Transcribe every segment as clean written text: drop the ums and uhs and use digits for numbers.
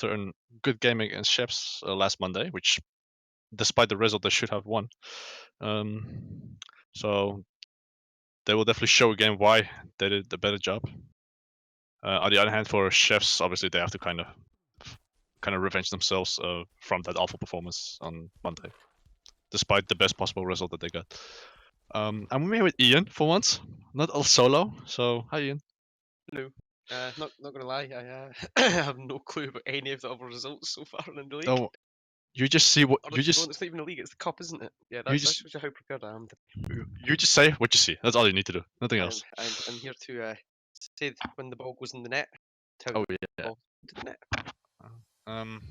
after a good game against Chefs last Monday, which, despite the result, they should have won. So they will definitely show again why they did a better job. On the other hand, for Chefs, obviously they have to kind of revenge themselves from that awful performance on Monday, despite the best possible result that they got. I'm here with Ian for once, not all solo. So hi, Ian. Hello. Not gonna lie, I have no clue about any of the other results so far in the league. Oh, you just see what Or you just. well, it's not even a league; it's the cup, isn't it? Yeah, You that just shows you how prepared I am. you just say what you see. That's all you need to do. Nothing else. I'm here to say when the ball goes in the net, tell Oh you yeah. the ball into the net. Um.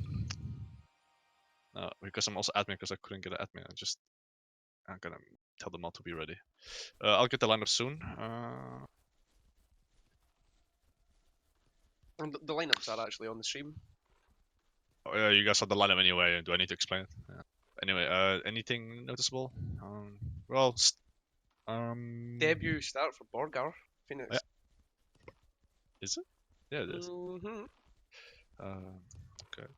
Because I'm also admin because I couldn't get an admin. I'm gonna tell them all to be ready. I'll get the lineup soon. And the lineups are actually on the stream. Oh, yeah, you guys have the lineup anyway. Do I need to explain it? Yeah. Anyway, anything noticeable? Well, Debut start for Borgar, Phoenix. Yeah. Is it? Yeah, it is. Mm-hmm. Okay.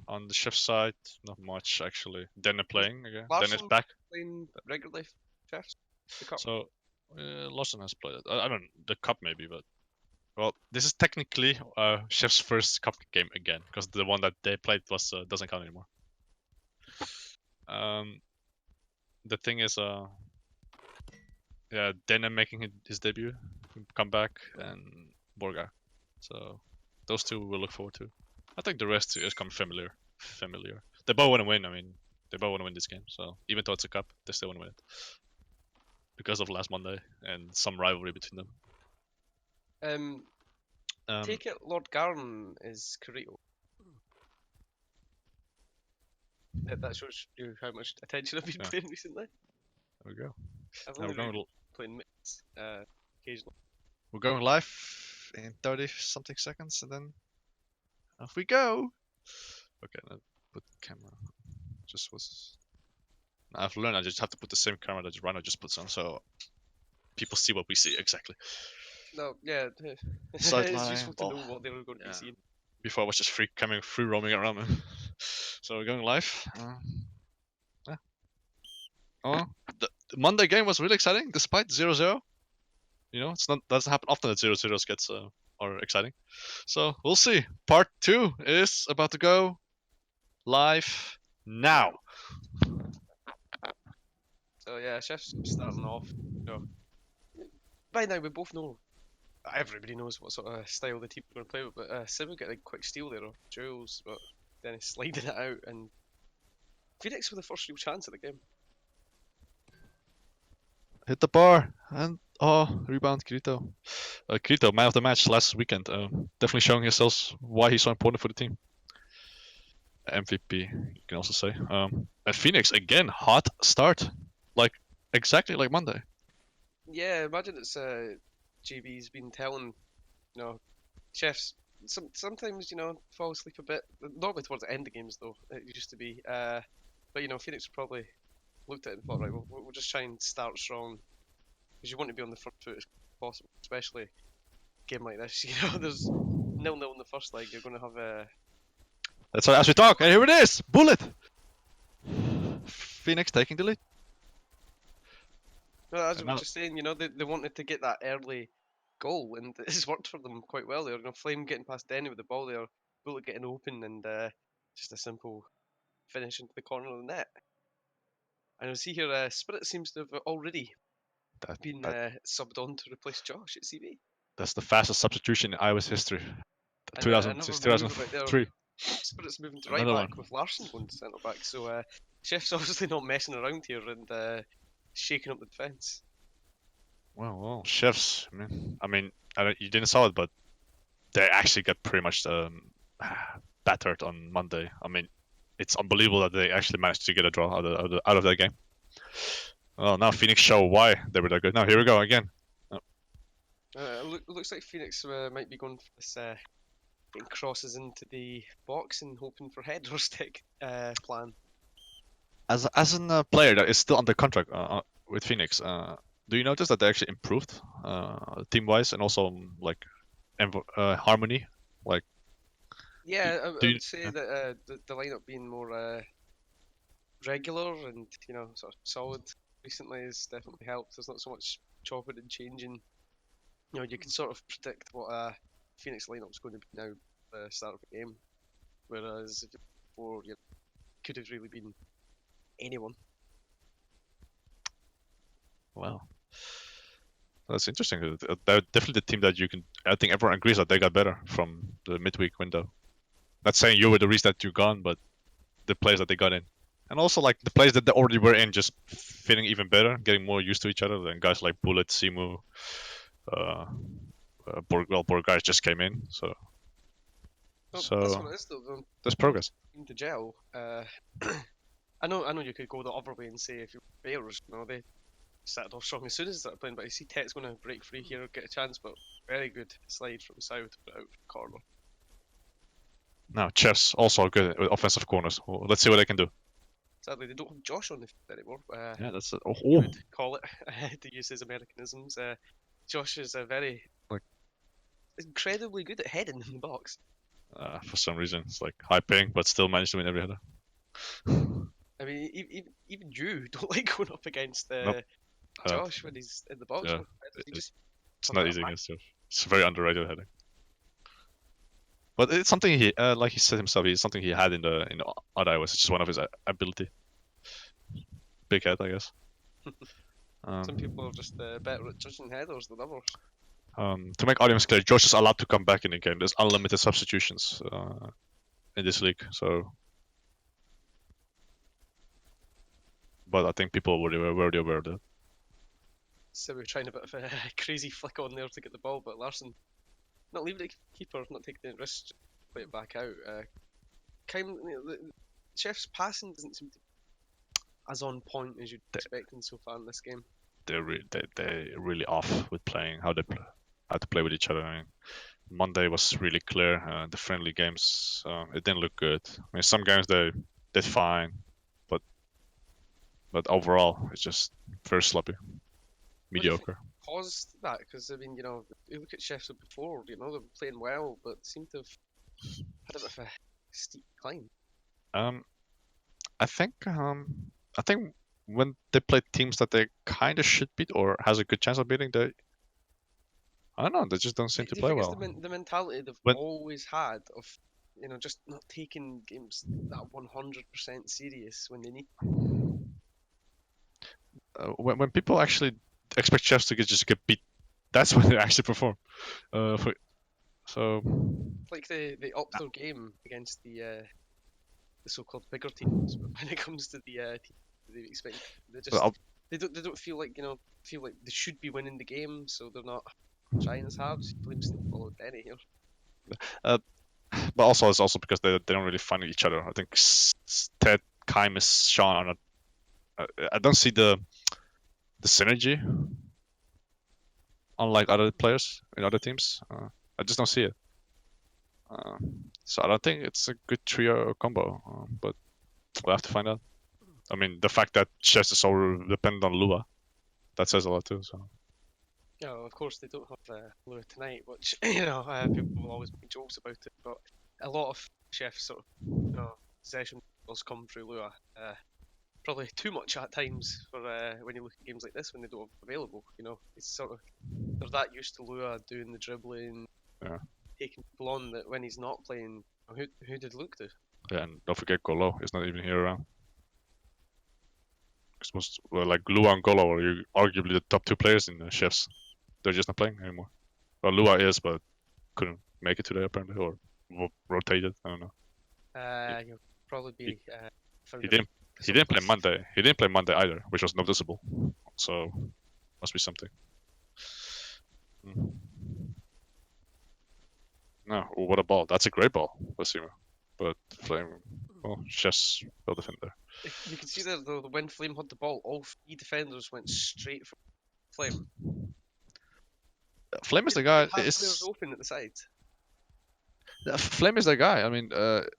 On the Chef side, not much actually. Then playing again. Then it's Larson back. playing regularly, Chefs. The cup. So Lawson has played it. I don't the cup maybe, but well, this is technically Chef's first cup game again because the one that they played was doesn't count anymore. The thing is, yeah, Dana making his debut, come back, and Borga. So those two we'll look forward to. I think the rest is come familiar. They both want to win. I mean, they both want to win this game. So even though it's a cup, they still want to win it because of last Monday and some rivalry between them. Take it, Lord Garn is Carito. That shows you how much attention I've been paying recently. There we go. I've only been playing mix occasionally. We're going live in 30 something seconds, and then off we go. Okay, now put the camera. Just was. I've learned I just have to put the same camera that Rhino just puts on, so people see what we see exactly. No, yeah, it's useful to know what they're going to be seeing. Before I was just free roaming around. So we're going live. Yeah. Oh, the Monday game was really exciting, despite 0-0. You know, doesn't happen often that 0-0s gets are exciting. So we'll see. Part 2 is about to go live now. So yeah, Chef's starting off. You know, by now we both know. Everybody knows what sort of style the team are going to play with, but Sim will get a quick steal there of Jules, but then he's sliding it out, and Phoenix with the first real chance of the game. Hit the bar and rebound Kirito. Kirito, man of the match last weekend. Definitely showing himself why he's so important for the team. MVP, you can also say. And Phoenix again, hot start, like exactly like Monday. Yeah, imagine it's JB's been telling, you know, Chefs sometimes fall asleep a bit. Normally towards the end of games though, it used to be. But Phoenix probably looked at it and thought, right, we'll just try and start strong because you want to be on the front foot as possible, especially a game like this. There's 0-0 in the first leg. You're going to have a. That's why as we talk, and here it is, bullet. Phoenix taking the lead. Well, as I was just saying, they wanted to get that early goal, and it's worked for them quite well there. Flame getting past Denny with the ball there, Bullet getting open, and just a simple finish into the corner of the net. And I see here, Spirit seems to have already been subbed on to replace Josh at CB. That's the fastest substitution in IOS history. 2003. Spirit's moving to right back with Larson going to centre back. So Chef's obviously not messing around here and shaking up the defence. Well, Chefs. I mean, you didn't saw it, but they actually got pretty much battered on Monday. I mean, it's unbelievable that they actually managed to get a draw out of that game. Well, now Phoenix show why they were that good. Now here we go again. Looks like Phoenix might be going for this getting crosses into the box and hoping for header stick plan. As a player that is still under contract with Phoenix, do you notice that they actually improved team-wise and also like harmony? Like, Yeah, I Do you? would say that the lineup being more regular and sort of solid recently has definitely helped. There's not so much chopping and changing. You can sort of predict what a Phoenix lineup's going to be now at the start of the game, whereas before could have really been anyone. Wow, that's interesting. They're definitely the team that you can. I think everyone agrees that they got better from the midweek window. Not saying you were the reason that you gone, but the players that they got in, and also like the players that they already were in, just fitting even better, getting more used to each other. Than guys like Bullet, Simu, uh, Borg guys just came in, so Well, that's what so it is though. there's People progress. seem to gel. I know you could go the other way and say if you're Bears, they started off strong as soon as they started playing, but I see Tet's going to break free here, get a chance, but very good slide from South, put out for corner. Now Chefs also good with offensive corners. Well, let's see what they can do. Sadly, they don't have Josh on the field anymore. Yeah, that's You would call it to use his Americanisms. Josh is a very Like- incredibly good at heading in the box. for some reason it's like high paying, but still managed to win every header. I mean, even you don't like going up against Nope. Josh when he's in the box. Yeah, You just it's talk not about easy a against Josh. It's very underrated heading. But it's something he, like he said himself, it's something he had in the other Iowa. It's just one of his ability. Big head, I guess. Some people are just better at judging headers than others. To make audience clear, Josh is allowed to come back in the game. There's unlimited substitutions in this league, so. But I think people were already aware of that. So we're trying a bit of a crazy flick on there to get the ball, but Larson not leaving it keeper, not taking any risks, just play it back out. The Chef's passing doesn't seem to be as on point as you'd expecting so far in this game. They're really off with playing how to play with each other. I mean, Monday was really clear. The friendly games, it didn't look good. I mean, some games they did fine, but overall it's just very sloppy, mediocre. Caused that because I mean, you look at Chefs before, they were playing well, but seem to have had a bit of a steep climb. I think when they play teams that they kind of should beat or has a good chance of beating, I don't know, they just don't seem to Do you play think well. it's the mentality they've When always had of, just not taking games that 100% serious when they need? when people actually expect chefs to just get beat, that's when they actually perform. So Like they up their game against the so-called bigger teams, but when it comes to the teams they expect, they don't feel like they should be winning the game, so they're not trying as hard. Blame still follow Denny here. but also it's also because they don't really find each other. I think Ted, Kaimis, Sean are not. I don't see the synergy, unlike other players in other teams. I just don't see it. So I don't think it's a good trio combo. But we'll have to find out. I mean, the fact that Chess is so dependent on Lua, that says a lot too. So. Yeah, of course they don't have Lua tonight, which people will always make jokes about it. But a lot of Chefs sort of possession balls come through Lua. Probably too much at times for when you look at games like this when they don't have available. It's sort of they're that used to Lua doing the dribbling, taking people on that when he's not playing, who did Luke do? Yeah, and don't forget Golo. He's not even here around. Because like Lua and Golo are arguably the top two players in the Chefs. They're just not playing anymore. Well, Lua is, but couldn't make it today apparently, or rotated. I don't know. He'll probably be. He didn't. He didn't play Monday. He didn't play Monday either, which was noticeable. So must be something. No, what a ball! That's a great ball, Basima. But Flame, Chef's well defender. You can see there though, when Flame had the ball, all three defenders went straight for Flame. Flame is the guy. Players open at the side. Flame is the guy. I mean,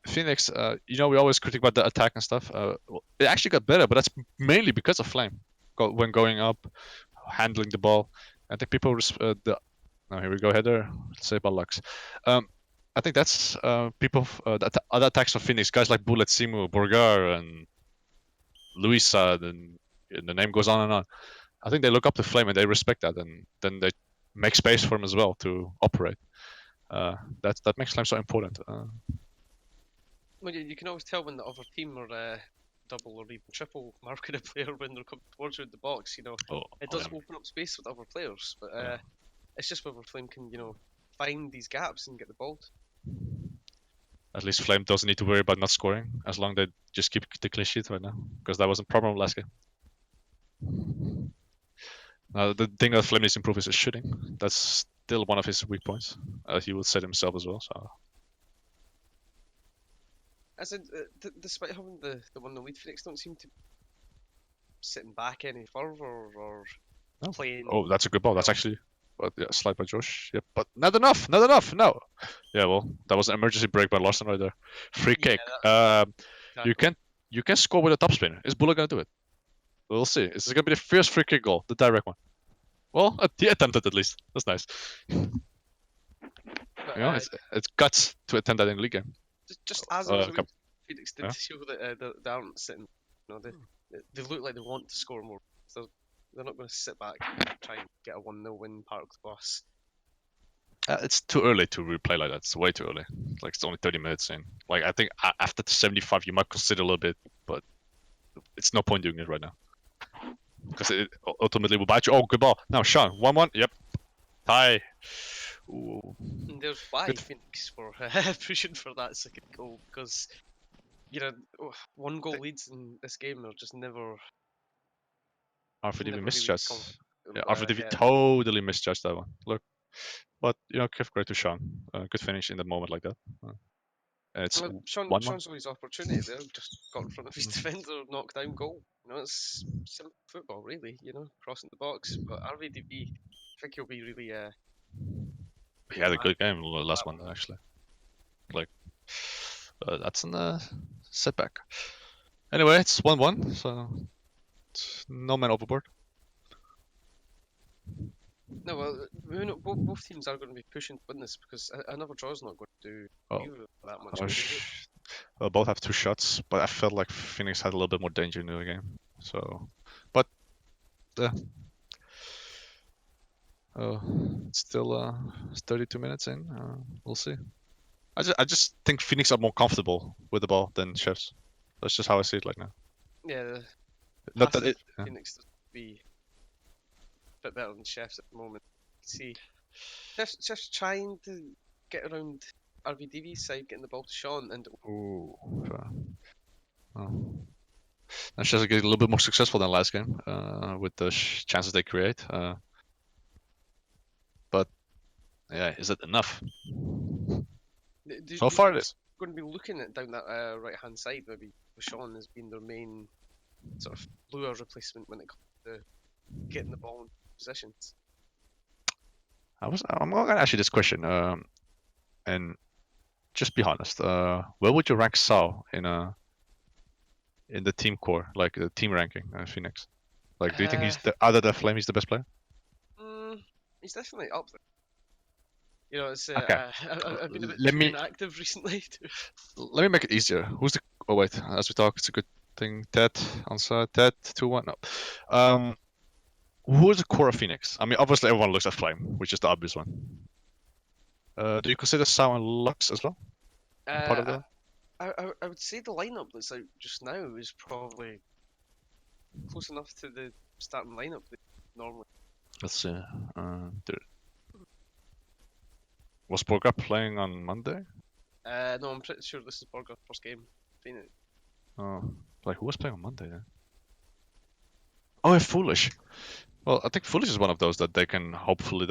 Phoenix. We always critique about the attack and stuff. It actually got better, but that's mainly because of Flame. When going up, handling the ball. I think people. Now here we go, header. Let's say about Lux. I I think that's people that other attacks of Phoenix, guys like Bullet Simu, Borgar, and Luisa, and the name goes on and on. I think they look up to Flame and they respect that, and then they make space for him as well to operate. That makes Flame so important. Well, you can always tell when the other team are double or even triple marking a player when they're coming towards you in the box. You know, it does yeah. open up space with other players, but Yeah. it's just whether Flame can, find these gaps and get the ball. At least Flame doesn't need to worry about not scoring as long as they just keep the clean sheet right now, because that wasn't a problem last game. The thing that Flame needs to improve is his shooting. That's still one of his weak points. He will set himself as well. So As in, despite having the one the lead, Phoenix don't seem to be sitting back any further or no. playing. Oh, that's a good ball. That's well. actually, but yeah, slide by Josh. Yep, but not enough. Not enough. No. Yeah, well, that was an emergency break by Larson right there. Free Yeah, kick. You exactly. can score with a top spinner. Is Bulla gonna do it? We'll see. This is gonna be the first free kick goal, the direct one. Well, he attempted at least. That's nice. But, You know, it's guts to attempt that in the league game. just as it was a week, Cup. Phoenix did Yeah. show that they aren't sitting. They look like they want to score more. So they're not going to sit back and try and get a 1-0 win, park the bus. It's too early to replay like that. It's way too early. Like it's only 30 minutes in. Like I think after the 75, you might consider a little bit, but it's no point doing it right now because it ultimately will bite you. Oh, good ball. Now Sean, 1-1. Yep. Tie. Ooh. And there's why Good. Phoenix were pushing for that second goal because one goal leads in this game are just never RVDV really misjudged. comfortable. Yeah, RVDV Yeah. totally misjudged that one. Look, but give credit to Sean. Good finish in that moment like that. And it's Well, 1-1. Sean's always opportunity there, just got in front of his defender, knocked down goal. It's simple football, really. Crossing the box. But RVDB, I think he'll be really He had a good game for last that one actually. Like that's a setback. Anyway, it's 1-1, so no man overboard. No, well, both teams are going to be pushing to win this because another draw is not going to do either that much good, is it? Both have 2 shots, but I felt like Phoenix had a little bit more danger in the game. So, but it's still it's 32 minutes in. We'll see. I just think Phoenix are more comfortable with the ball than Chefs. That's just how I see it like now. Yeah, the Not that passive it. Yeah. Phoenix does be a bit better than Chefs at the moment. See, Chefs trying to get around RVDV's side, getting the ball to Sean, and Ooh. Oh. And Chefs are getting a little bit more successful than last game with the chances they create. But yeah, is it enough? So far, it is. going to be looking at down that right hand side, maybe Sean has been their main sort of lure replacement when it comes to getting the ball in positions. I'm gonna ask you this question, and just be honest. Where would you rank Sao in the team core, like the team ranking, Phoenix? Like, do you think he's other than Flame, he's the best player? He's definitely up there. It's Okay. I've been a bit Let too me inactive recently. let me make it easier. Who's the? Oh wait, as we talk, it's a good thing. Ted on side. Ted 2-1. No. Who is the core of Phoenix? I mean, obviously everyone looks at Flame, which is the obvious one. Do you consider Sao and Lux as well? Part of I, that? I would say the lineup that's out just now is probably close enough to the starting lineup that normally. Let's see. Was Borga playing on Monday? No, I'm pretty sure this is Borga's first game. Phoenix. Oh, like who was playing on Monday then? Oh, yeah, Foolish. Well, I think Foolish is one of those that they can hopefully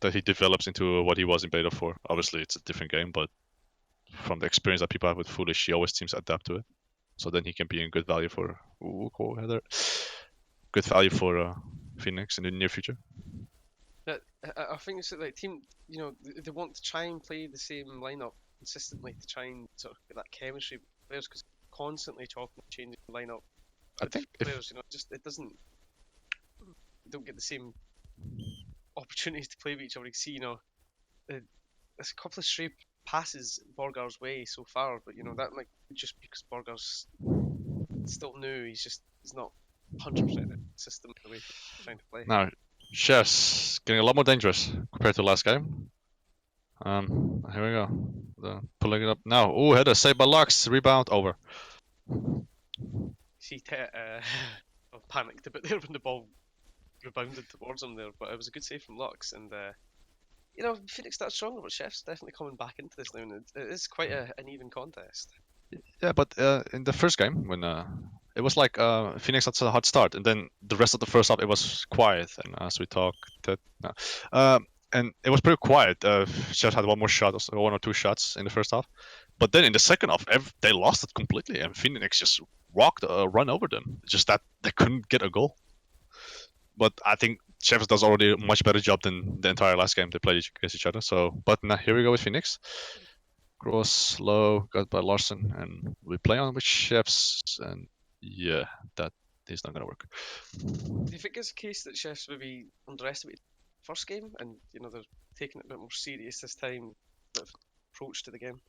that he develops into what he was in Beta 4. Obviously, it's a different game, but from the experience that people have with Foolish, he always seems to adapt to it. So then he can be in good value for cool header. Good value for Phoenix in the near future. But I think it's like team. They want to try and play the same lineup consistently to try and sort of get that chemistry with players because constantly chopping and changing the lineup. I think players, just it doesn't. You don't get the same opportunities to play with each other. You see, there's a couple of stray passes Borgar's way so far, but that might just because Borgar's still new. He's not 100% in the system the way he's trying to play. Now, Chefs getting a lot more dangerous compared to last game. Here we go. Pulling it up now. Oh, header saved by Lux. Rebound over. See, panicked a bit there when the ball rebounded towards him there, but it was a good save from Lux. And Phoenix started stronger, but Chef's definitely coming back into this now, and it is quite an even contest. Yeah, but in the first game when it was like Phoenix had a hot start, and then the rest of the first half it was quiet. And as we talked, and it was pretty quiet. Chefs had one more shot, or one or two shots in the first half, but then in the second half, they lost it completely, and Phoenix just run over them. Just that they couldn't get a goal. But I think Chefs does already a much better job than the entire last game they played against each other. So, but now here we go with Phoenix. Cross low, got by Larson, and we play on with Chefs, and yeah, that is not gonna work. Do you think it's a case that Chefs maybe underestimated first game, and they're taking it a bit more serious this time, bit of approach to the game?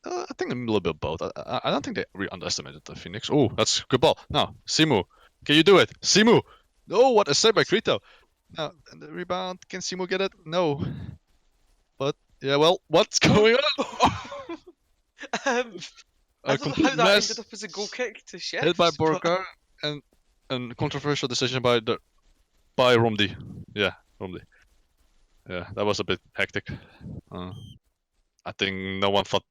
I think a little bit of both. I don't think they really underestimated the Phoenix. Oh, that's good ball. Now, Simu, can you do it? Simu! Oh, what a save by Krito. Now, and the rebound, can Simu get it? No. But, yeah, well, what's going on? um, I A don't know how complete that mess. ended up as a goal kick to Hit by Chefs, but Borgar, and controversial decision by Romdi. Yeah, Romdi. Yeah, that was a bit hectic. I think no one thought.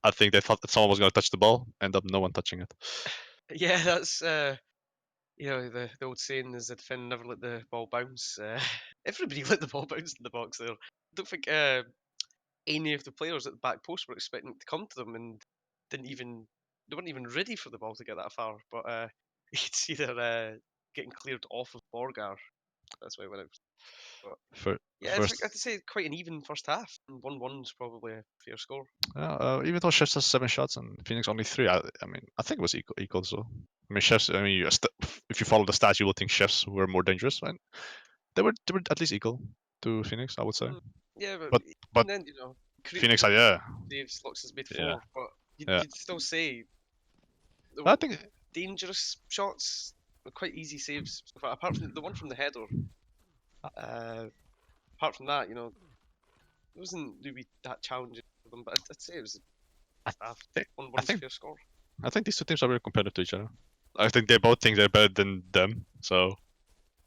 I think they thought that someone was going to touch the ball. End up no one touching it. yeah, that's the old saying is that Finn never let the ball bounce. Everybody let the ball bounce in the box there. I don't think any of the players at the back post were expecting it to come to them, and they weren't even ready for the ball to get that far. But you could see they're getting cleared off of Borgar. That's why it went out. But For yeah, first, I'd say quite an even first half. 1-1 is probably a fair score. even though Chefs has 7 shots and Phoenix only 3, I mean, I think it was equal. So, I mean, Chefs. I mean, if you follow the stats, you will think Chefs were more dangerous, and they were at least equal to Phoenix, I would say. Yeah, but But even then, Phoenix, Krito yeah, saves Lux has made yeah, 4, but yeah. you'd still say there I were think dangerous shots, were quite easy saves. Apart from the one from the header, uh, apart from that, it wasn't really that challenging for them. But I'd say it was I a think I 1-1's think fair score. I think these two teams are very competitive to each other. I think they both think they're better than them. So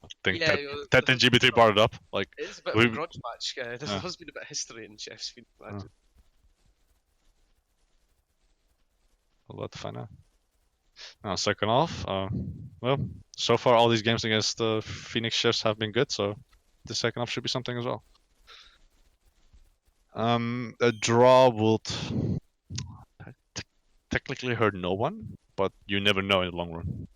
I think Yeah, that that and GB3 brought it up. Like it is a bit of a we, grudge match. There uh, has been a bit of history in Chef's Field uh, matches. we'll have to find out. Now, second half, well, so far all these games against the Phoenix Chefs have been good, so the second half should be something as well. A draw would technically hurt no one, but you never know in the long run.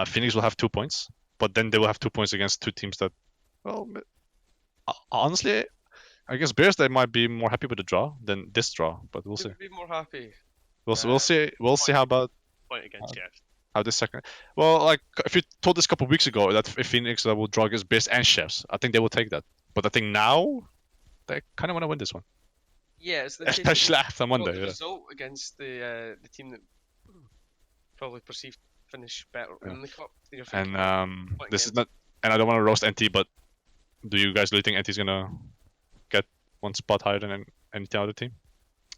Phoenix will have 2 points, but then they will have 2 points against two teams that, well, honestly, I guess Bears they might be more happy with the draw than this draw, but we'll They see. would be more happy. We'll see. We'll see how about Point against Chefs. how this second. Well, like if you told this a couple of weeks ago that if Phoenix will draw against Bears and Chefs, I think they will take that. But I think now they kind of want to win this one, Yeah, it's the case that especially after got Monday. the Yeah. result against the team that probably perceived to finish better Yeah. in the cup. You're And thinking, this is not. And I don't want to roast NT, but do you guys really think NT's gonna get one spot higher than any other team?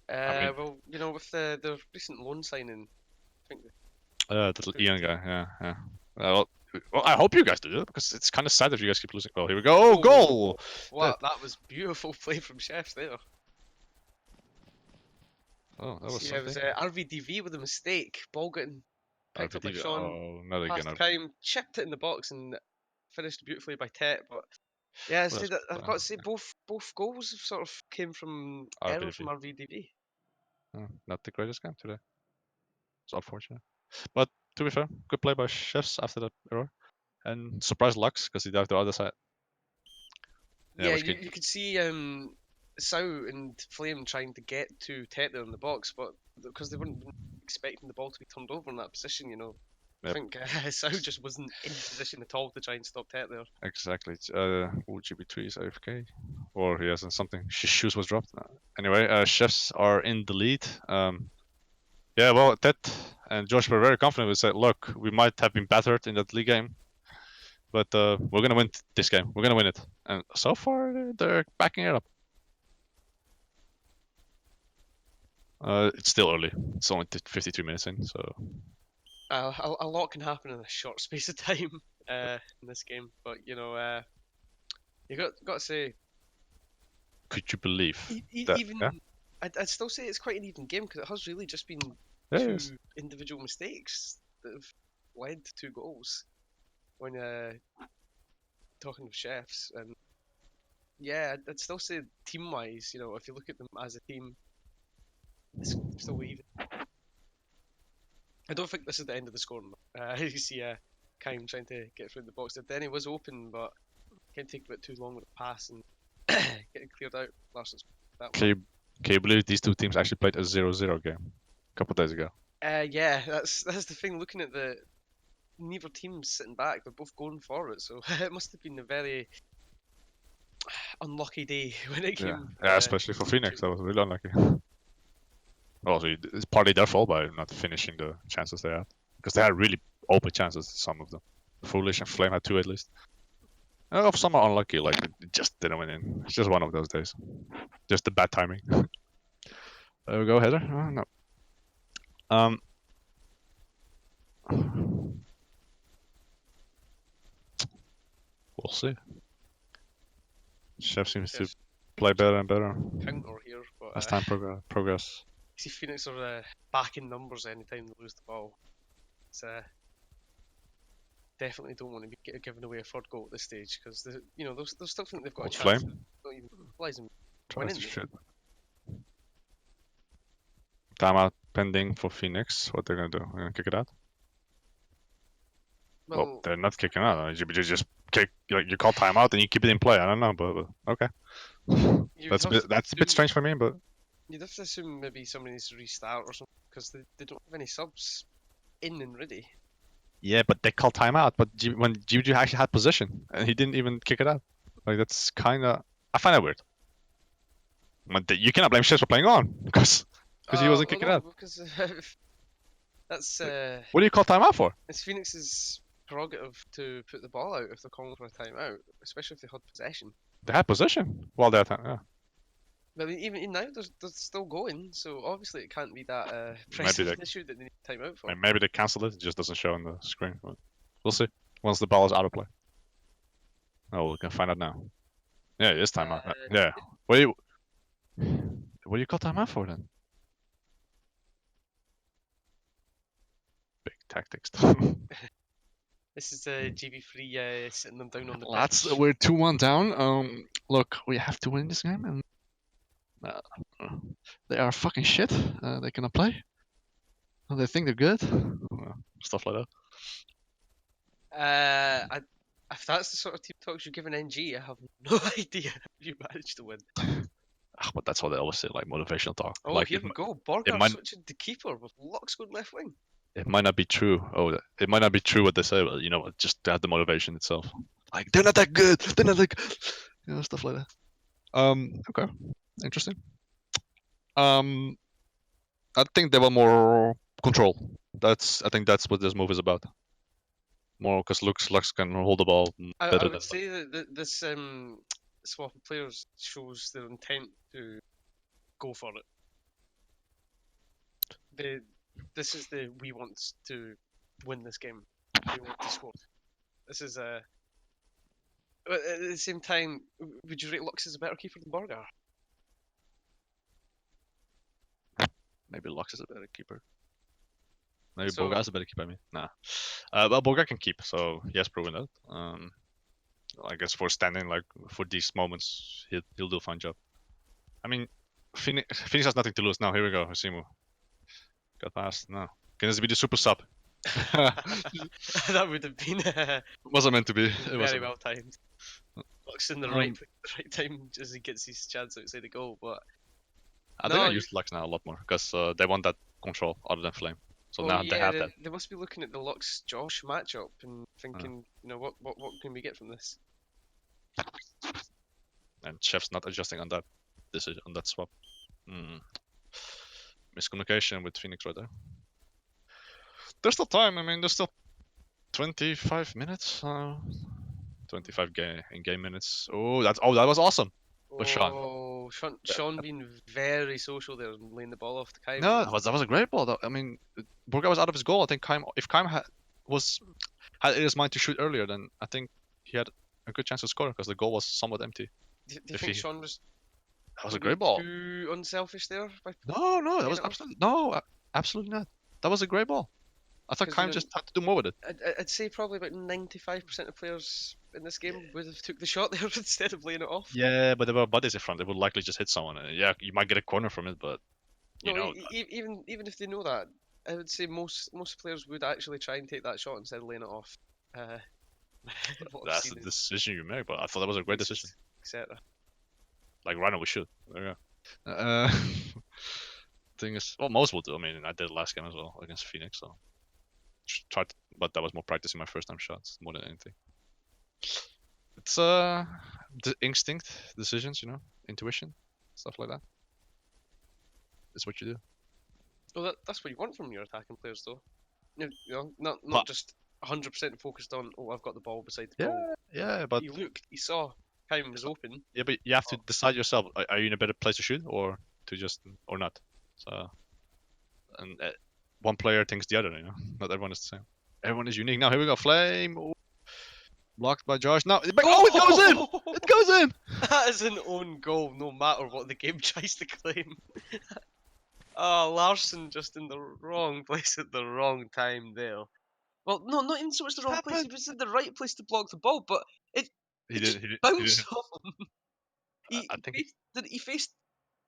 I mean, well, with the recent loan signing, I think the little Ian guy. Yeah, yeah. Well, I hope you guys do it because it's kind of sad if you guys keep losing. Oh, here we go. Oh, goal! That was beautiful play from Chefs there. Oh, that was See, it was something. RVDV with a mistake. Ball getting picked up by RPTV. Sean, Oh, not past again. time, chipped it in the box and finished beautifully by Tet. But yeah, Well, I've got to say both goals have sort of came from error from RPTV. RVDV. Not the greatest game today. It's unfortunate. But to be fair, good play by Chefs after that error. And surprise Lux because he dived the other side. Yeah, Yeah, which could. you could see Sau and Flame trying to get to Tet there in the box, but because they weren't expecting the ball to be turned over in that position, I Yep. think Sau just wasn't in position at all to try and stop Tet there. Exactly. GB3 is AFK. Or he hasn't something. Shoes was dropped. Anyway, chefs are in the lead. Yeah, well, Ted and Josh were very confident. We said, look, we might have been battered in that league game, but we're gonna win this game. We're gonna win it. And so far, they're backing it up. It's still early. It's only 53 minutes in, so A lot can happen in a short space of time in this game, but you know, you got to say, could you believe that? even Yeah, I'd still say it's quite an even game because it has really just been yeah, two yes. individual mistakes that have led to 2 goals. When talking of chefs, and yeah, I'd still say team-wise, you know, if you look at them as a team, it's still even. I don't think this is the end of the scoring. You see, Kaim trying to get through the box. There, Denny was open, but can't take a bit too long with the pass and getting cleared out. Larson's that one. Can you believe these two teams actually played a 0-0 game a couple of days ago? Yeah, that's the thing. Looking at the neither team's sitting back; they're both going for it. So it must have been a very unlucky day when it Yeah, came. yeah, especially for Phoenix, that was really unlucky. Also, it's partly their fault by not finishing the chances they had, because they had really open chances. Some of them, Foolish and Flame had 2 at least. Some are unlucky, like it just didn't win in. It's just one of those days. Just the bad timing. There we go, header. No. We'll see. Chef seems to play better and better Counter here, but as time progress. see Phoenix are back in numbers anytime they lose the ball. It's definitely don't want to be giving away a third goal at this stage because you know they'll still think they've got a chance. Flame Not even realize them tries winning. to shoot. Timeout pending for Phoenix. What they're gonna do? They're gonna kick it out? Well, they're not kicking out. You just kick. You call timeout and you keep it in play. I don't know, but okay. That's a bit strange for me, but you'd have to assume maybe somebody needs to restart or something because they don't have any subs in and ready. yeah, but they call timeout. But when Juju actually had position and he didn't even kick it out, like that's kind of I find that weird. You cannot blame Ships for playing on because he wasn't kicking out. Because that's What do you call timeout for? it's Phoenix's prerogative to put the ball out if they're calling for a timeout, especially if they had possession. They had possession while they're yeah. But even now, they're still going, so obviously it can't be that pressing issue that they need time out for. Maybe they cancelled it. It just doesn't show on the screen. But we'll see once the ball is out of play. Oh, we can find out now. Yeah, it is timeout. Yeah. What do you call timeout for then? Big tactics. This is GB3 sitting them down on the Lads, pitch. we're 2-1 down. Look, we have to win this game, and they are fucking shit. They cannot play. They think they're good. Stuff like that. If that's the sort of team talks you're giving NG, I have no idea how you managed to win. But that's what they always say, like motivational talk. Oh, like here we go. Borgar switching to keeper with Lux going left wing. It might not be true. Oh, it might not be true what they say, but just to have the motivation itself. Like they're not that good. They're not like, stuff like that. Okay, interesting. I think they want more control. I think that's what this move is about. More because Lux can hold the ball better. I would say that this swap of players shows their intent to go for it. This is we want to win this game. We want to score. This is But at the same time, would you rate Lux as a better keeper than Borgar? Maybe Lux is a better keeper. Maybe Borgar's a better keeper. I mean, nah. Well, Borgar can keep, so he has proven that. I guess for standing like for these moments, he'll do a fine job. I mean, Phoenix has nothing to lose now. Here we go, Hasimu. Got past. No, can this be the super sub? That would have been. Wasn't meant to be. Very well timed. Lux in the right time as he gets his chance outside the goal, but I think I use Lux now a lot more because they want that control other than Flame. So Oh now they yeah, have that. they must be looking at the Lux Josh matchup and thinking, you know, what can we get from this? And Chef's not adjusting on that decision, on that swap. Miscommunication with Phoenix right there. There's still time. I mean, there's still 25 minutes. 25 game minutes. That was awesome. But Sean. Oh, Sean being very social there and laying the ball off to Kai. No, that was a great ball. Though. I mean, Borga was out of his goal. I think if Kaim had in his mind to shoot earlier, then I think he had a good chance to score because the goal was somewhat empty. Do you think Sean was That was a maybe great ball. too unselfish there? No, that was Absolutely. absolutely not. That was a great ball. I thought Because Kaim just had to do more with it. I'd say probably about 95% of players in this game would have took the shot there instead of laying it off. Yeah, but there were bodies in front. They would likely just hit someone. Yeah, you might get a corner from it, but you No, know, even if they know that, I would say most players would actually try and take that shot instead of laying it off. What I've that's seen the in decision you make. But I thought that was a great decision. etc. Like right now, we should. There you go. Thing is, well, most will do. I mean, I did it last game as well against Phoenix, so tried, but that was more practicing my first time shots more than anything. It's the instinct, decisions, intuition, stuff like that. It's what you do. Well, that's what you want from your attacking players, though. You know, not But just 100% focused on, oh, I've got the ball beside the goal. yeah, but You looked, you saw Kime was open. yeah, but you have to decide yourself. Are you in a better place to shoot or not? So, and one player thinks the other. Not everyone is the same. Everyone is unique. Now here we go. Flame. Ooh. Blocked by Josh. No, it goes in. It goes in. That is an own goal, no matter what the game tries to claim. Oh, Larson just in the wrong place at the wrong time there. Well, no, not in so much the wrong place. He was in the right place to block the ball, but it just bounced off him. I think He faced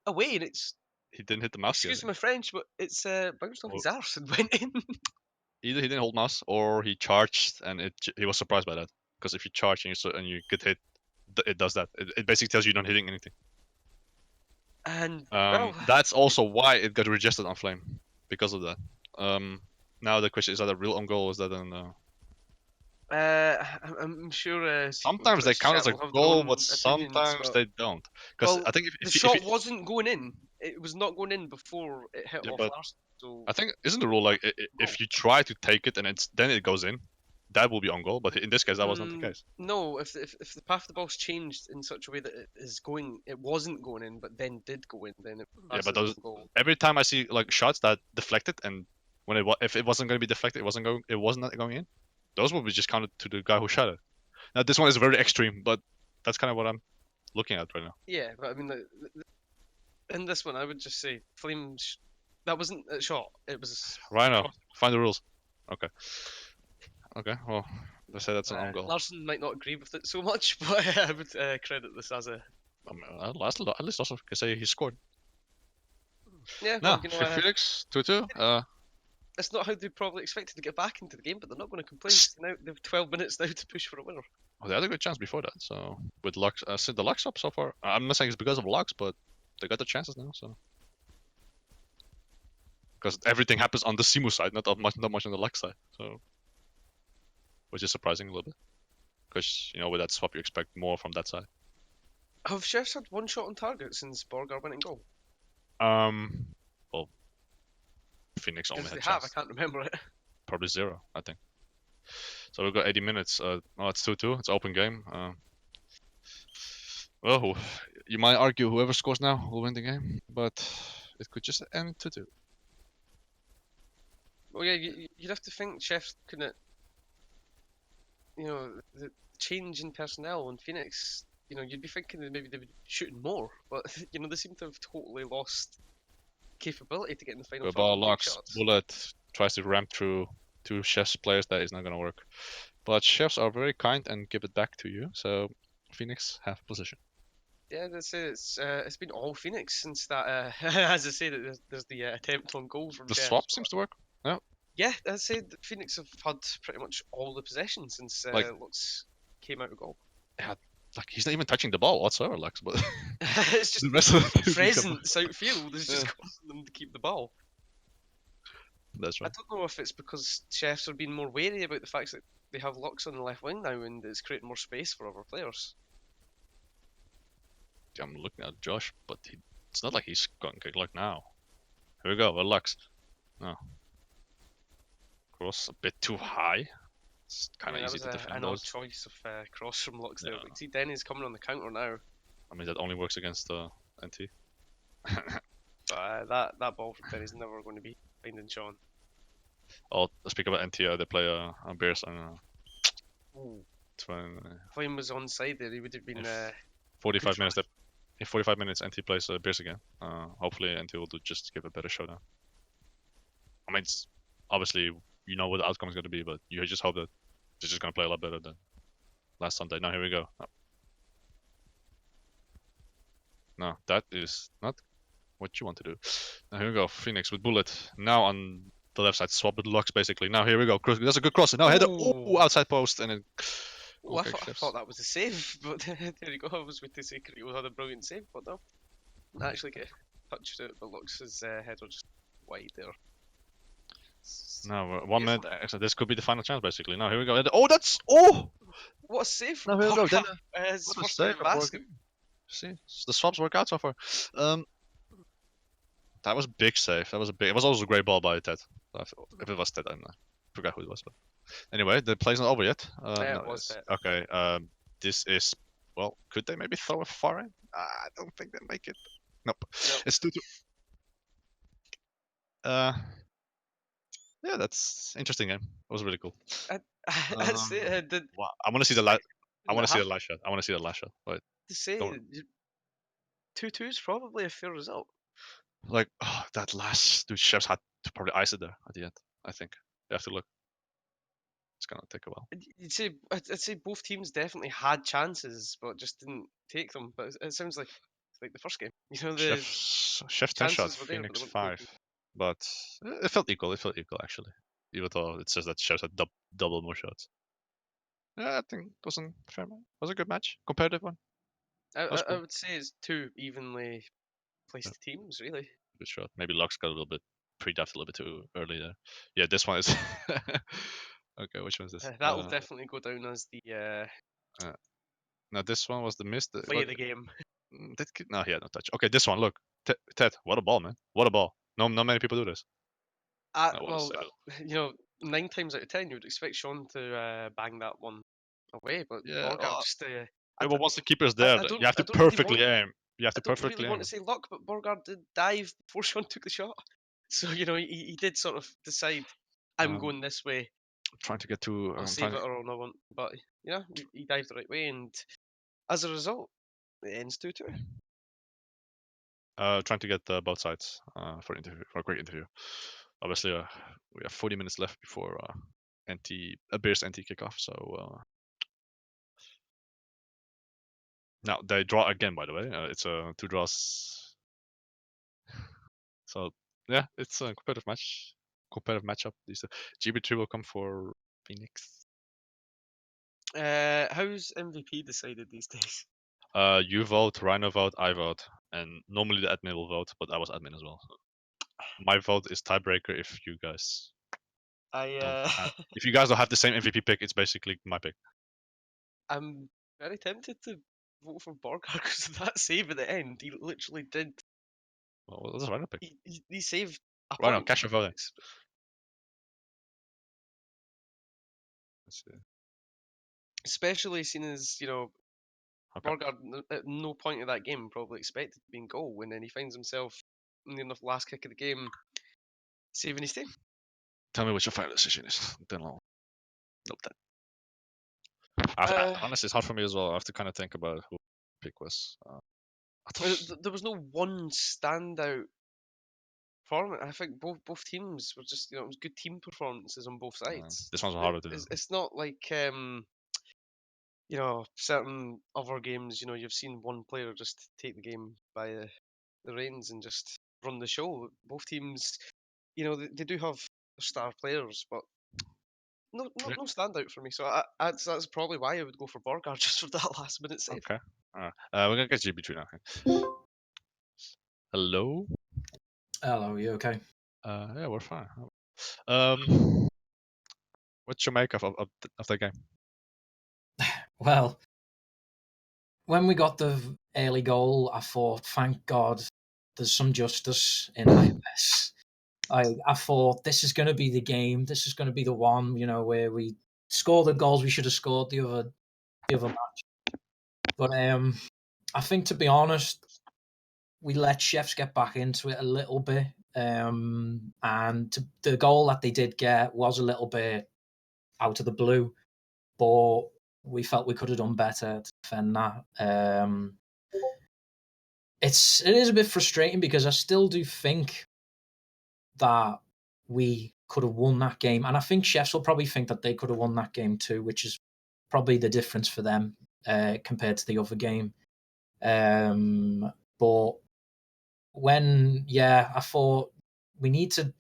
away, and it's he didn't hit the mouse. excuse my French, but it's bounced off his arse and went in. Either he didn't hold mouse or he charged and he was surprised by that. Because if you charge and you get hit, it does that. It basically tells you you're not hitting anything. And well, that's also why it got rejected on Flame because of that. Now the question is that a real own goal? Or is that an? I'm sure. Sometimes they count as a goal, but sometimes they don't. Because Well, I think the shot wasn't going in. It was not going in before it hit off last. So I think isn't the rule like if you try to take it and then it goes in, that will be on goal. But in this case, that was not the case. No, if the path of the ball's changed in such a way that it wasn't going in, but then did go in, then it but goal. Every time I see like shots that deflected and when if it wasn't going to be deflected, it was not going in. Those will be just counted to the guy who shot it. Now this one is very extreme, but that's kind of what I'm looking at right now. Yeah, but I mean, in this one, I would just say Flames. That wasn't a shot. It was. Right now, find the rules. Okay. Well, let's say that's an own goal. Larson might not agree with it so much, but I would credit this as a. At least also can say he scored. Yeah. No, well, Felix 2-2. It's not how they probably expected to get back into the game, but they're not going to complain. Now they have 12 minutes now to push for a winner. Well, they had a good chance before that. So with Lux, the Lux up so far. I'm not saying it's because of Lux, but they got the chances now. So because everything happens on the Simu side, not much on the Lux side. So which is surprising a little bit, because with that swap you expect more from that side. Have Chefs had one shot on target since Borgar went in goal? Well, Phoenix only had they have. I can't remember it. Probably 0, I think. So we've got 80 minutes. It's 2-2. It's open game. Well, you might argue whoever scores now will win the game, but it could just end 2-2. Well, yeah, you'd have to think Chefs couldn't. The change in personnel in Phoenix. You'd be thinking that maybe they would be shooting more, but they seem to have totally lost capability to get in the final. The ball locks. Bullet tries to ramp through 2 Chefs players. That is not going to work. But Chefs are very kind and give it back to you. So Phoenix have position. Yeah, that's it. It's been all Phoenix since that. As I say, that there's the attempt on goal from the Chefs, swap seems to work. Yeah. Yeah, I'd say Phoenix have had pretty much all the possession since Lux came out of goal. Yeah, like he's not even touching the ball whatsoever, Lux. But it's just the rest of the presence outfield is just causing them to keep the ball. That's I right. don't know if it's because chefs are being more wary about the fact that they have Lux on the left wing now and it's creating more space for other players. I'm looking at Josh, but it's not like he's gotten kick luck now. Here we go. Well, Lux. No. Cross a bit too high. It's kind of Yeah, that easy was to defend an odd those. choice of cross from Lux there. Yeah. But you see Denny's coming on the counter now. I mean, that only works against NT. But that ball from Denny's never going to be finding Sean. Oh, speak about NT. They play Bears on Ooh. 20, Flame was on side there. He would have been if 45 good minutes. In 45 minutes, NT plays Bears again. Hopefully, NT will just give a better showdown. I mean, it's obviously you know what the outcome is going to be, but you just hope that they're just going to play a lot better than last Sunday. Now here we go. No, that is not what you want to do. Now here we go. Phoenix with Bullet. Now on the left side, swap with Lux basically. Now here we go. That's a good cross. Now header. Ooh. Oh, outside post and then. Oh, Okay, I chefs. thought that was a save, but there you go. I was with to say Creel had a brilliant save, but no, didn't actually get touched it. But Lux's header just wide there. Now 1 Amazing. minute extra. This could be the final chance basically. Now here we go. Oh, that's What a save from Now here we go. Parker! Then His what a first time save in the from Borg. basket. See, the swaps work out so far. Um, that was a big save. That was a big. It was also a great ball by Ted. If it was Ted, I don't know. Forgot who it was, but anyway, the play's not over yet. Yeah, No, it was it's Ted. okay. This is well. Could they maybe throw a far in? I don't think they make it. Nope. Nope. It's 2-2. Yeah, that's interesting game. It was really cool. I'd say did Wow. I want to see the last. I want to see the half last shot. I want to see the last shot. But to say don't 2-2 is probably a fair result. like that last dude. Chefs had to probably ice it there at the end. I think you have to look. It's gonna take a while. I'd say both teams definitely had chances, but just didn't take them. But it sounds like the first game. You know, the Chef 10 shot, chances were there, but they Phoenix weren't 5. taken. But it felt equal. It felt equal actually. Even though it says that Chefs had double more shots. Yeah, I think it wasn't fair. It was a good match, competitive one. I, That was I, I cool. would say it's two evenly Yeah, placed teams, really. good shot. Maybe Lux got a little bit pre-daffed a little bit too early there. Yeah, this one is. Okay, which one is this? That'll definitely go down as the Now this one was the missed. play of the game. No, he had no touch. Okay, this one. Look, Ted, what a ball, man! What a ball. No, not many people do this. What a Well, save. you know, 9 times out of 10, you would expect Sean to bang that one away, but Yeah. Borgard just. I, But once the keeper's I, there, I don't. you have I to don't really want. perfectly aim. You have I to don't really perfectly want aim. to say luck, but Borgard did dive before Sean took the shot. So you know, he did sort of decide, I'm Um, going this way. trying to get to. I'll I'm save trying it or I'll not. But yeah, he dived the right way, and as a result, it ends 2-2. trying to get both sides for an interview, for a great interview. Obviously, we have 40 minutes left before Bears NT kickoff. So now they draw again. By the way, it's 2 draws. So yeah, it's a competitive matchup. These GB3 will come for Phoenix. How's MVP decided these days? You vote, Rhino vote, I vote, and normally the admin will vote, but I was admin as well. So my vote is tiebreaker if you guys don't have. If you guys don't have the same MVP pick, it's basically my pick. I'm very tempted to vote for Borgard because of that save at the end. He literally did. Well, what does Rhino pick? He saved a Rhino, point. cash your voting. Let's see. Especially seeing as, you know, Okay. Borgard at no point of that game probably expected to be in goal, and then he finds himself near enough last kick of the game saving his team. Tell me what your final decision is. Then I'll note that. Honestly, it's hard for me as well. I have to kind of think about who the pick was. There was no one standout performance. I think both teams were just, you know, it was good team performances on both sides. This one's harder to do. It's not like you know, certain other games, you know, you've seen one player just take the game by the reins and just run the show. Both teams, you know, they do have star players, but no standout for me. So that's probably why I would go for Borgard just for that last minute save. Okay. Alright. We're gonna get GB3 now. Okay. Hello. Hello, you okay? Yeah, we're fine. What's your make of the game? Well, when we got the early goal, I thought, thank God, there's some justice in IOS. I thought this is going to be the game. This is going to be the one, where we score the goals we should have scored the other match. But I think, to be honest, we let Chefs get back into it a little bit. And the goal that they did get was a little bit out of the blue, but we felt we could have done better to defend that. It is a bit frustrating because I still do think that we could have won that game, and I think Chefs will probably think that they could have won that game too, which is probably the difference for them compared to the other game. But I thought we need to.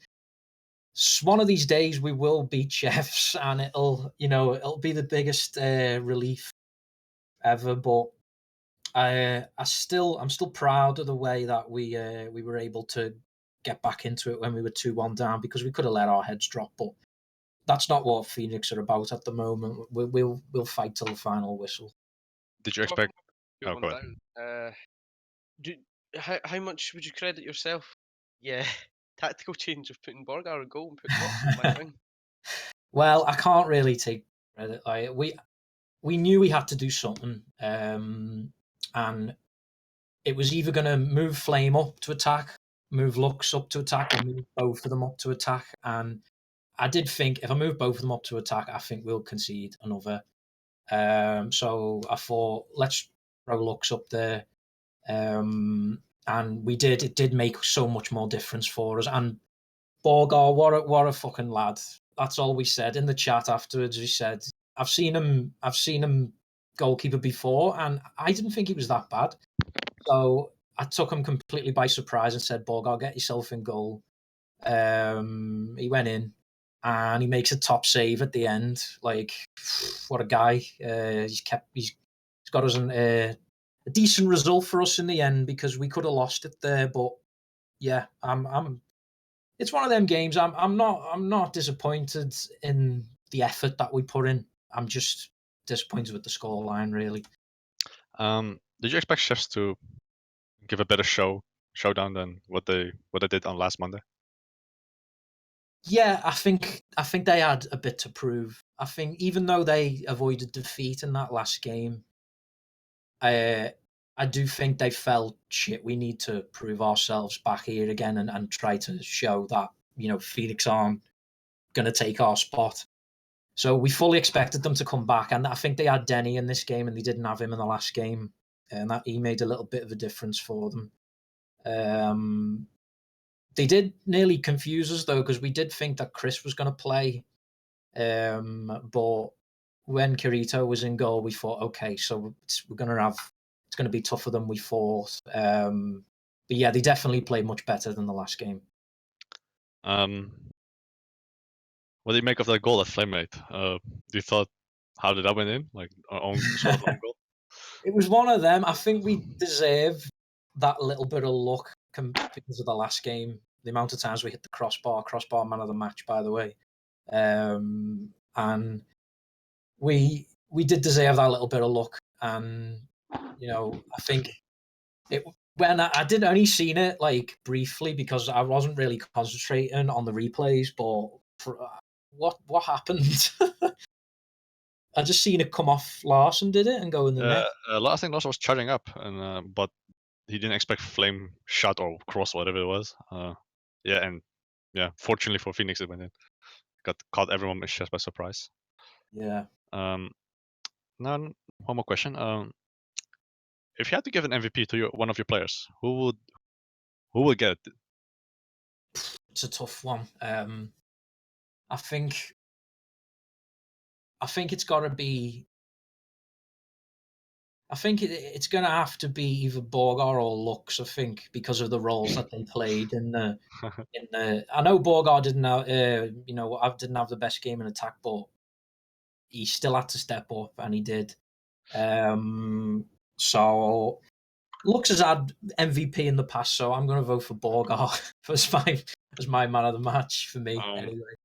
One of these days we will beat Chefs, and it'll be the biggest relief ever. But I'm still proud of the way that we were able to get back into it when we were 2-1 down, because we could have let our heads drop, but that's not what Phoenix are about at the moment. We'll fight till the final whistle. Did you expect? Go Oh, go ahead. down. How much would you credit yourself? Yeah, tactical change of putting Borgar on goal and putting Lux on my wing. Well, I can't really take credit. We knew we had to do something, and it was either going to move Flame up to attack, move Lux up to attack, or move both of them up to attack. And I did think if I move both of them up to attack, I think we'll concede another. So I thought, let's throw Lux up there. And we did. It did make so much more difference for us. And Borgar, what a fucking lad. That's all we said in the chat afterwards. We said, I've seen him goalkeeper before, and I didn't think he was that bad. So I took him completely by surprise and said, Borgar, get yourself in goal. He went in and he makes a top save at the end. Like, what a guy. He's got us a decent result for us in the end, because we could have lost it there. But yeah, it's one of them games. I'm not disappointed in the effort that we put in. I'm just disappointed with the scoreline, really. Did you expect Chefs to give a better showdown than what they did on last Monday? Yeah, I think they had a bit to prove. I think even though they avoided defeat in that last game, I do think they felt, shit, we need to prove ourselves back here again and try to show that, Phoenix aren't going to take our spot. So we fully expected them to come back, and I think they had Denny in this game, and they didn't have him in the last game, and that he made a little bit of a difference for them. They did nearly confuse us though, because we did think that Chris was going to play, but when Kirito was in goal, we thought, okay, so it's going to be tougher than we thought. But yeah, they definitely played much better than the last game. What do you make of that goal that Flame made? You thought, how did that went in? Like our own sort of own goal? It was one of them. I think we deserve that little bit of luck because of the last game. The amount of times we hit the crossbar man of the match, by the way. And we did deserve that little bit of luck. And, I think when I did only seen it like briefly, because I wasn't really concentrating on the replays, but what happened? I just seen it come off Larson, did it, and go in the net. Last thing, Larson was charging up, and but he didn't expect Flame shot or cross, whatever it was. Fortunately for Phoenix, it went in. Caught everyone just by surprise. Yeah. Now, one more question. If you had to give an MVP to one of your players, who would get it? It's a tough one. I think it's got to be. I think it's going to have to be either Borgar or Lux. I think, because of the roles that they played in the. I know Borgar didn't have, I didn't have the best game in attack, but he still had to step up, and he did. So Lux has had MVP in the past, so I'm going to vote for Borgar for his 5 as my man of the match for me. Um, Anyway,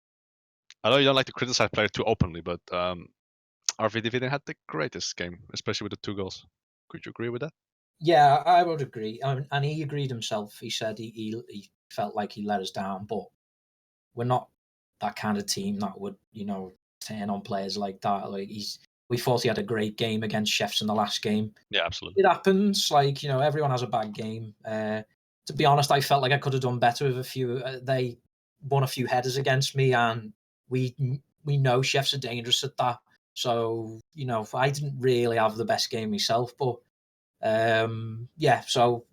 I know you don't like to criticize players too openly, but RVD didn't have the greatest game, especially with the 2 goals. Could you agree with that? yeah, I would agree, and he agreed himself. He said he felt like he let us down, but we're not that kind of team that would turn on players like that. Like we thought he had a great game against Chefs in the last game. Yeah, absolutely. It happens. Like everyone has a bad game. To be honest, I felt like I could have done better with a few. They won a few headers against me, and we know Chefs are dangerous at that. So I didn't really have the best game myself, but yeah. So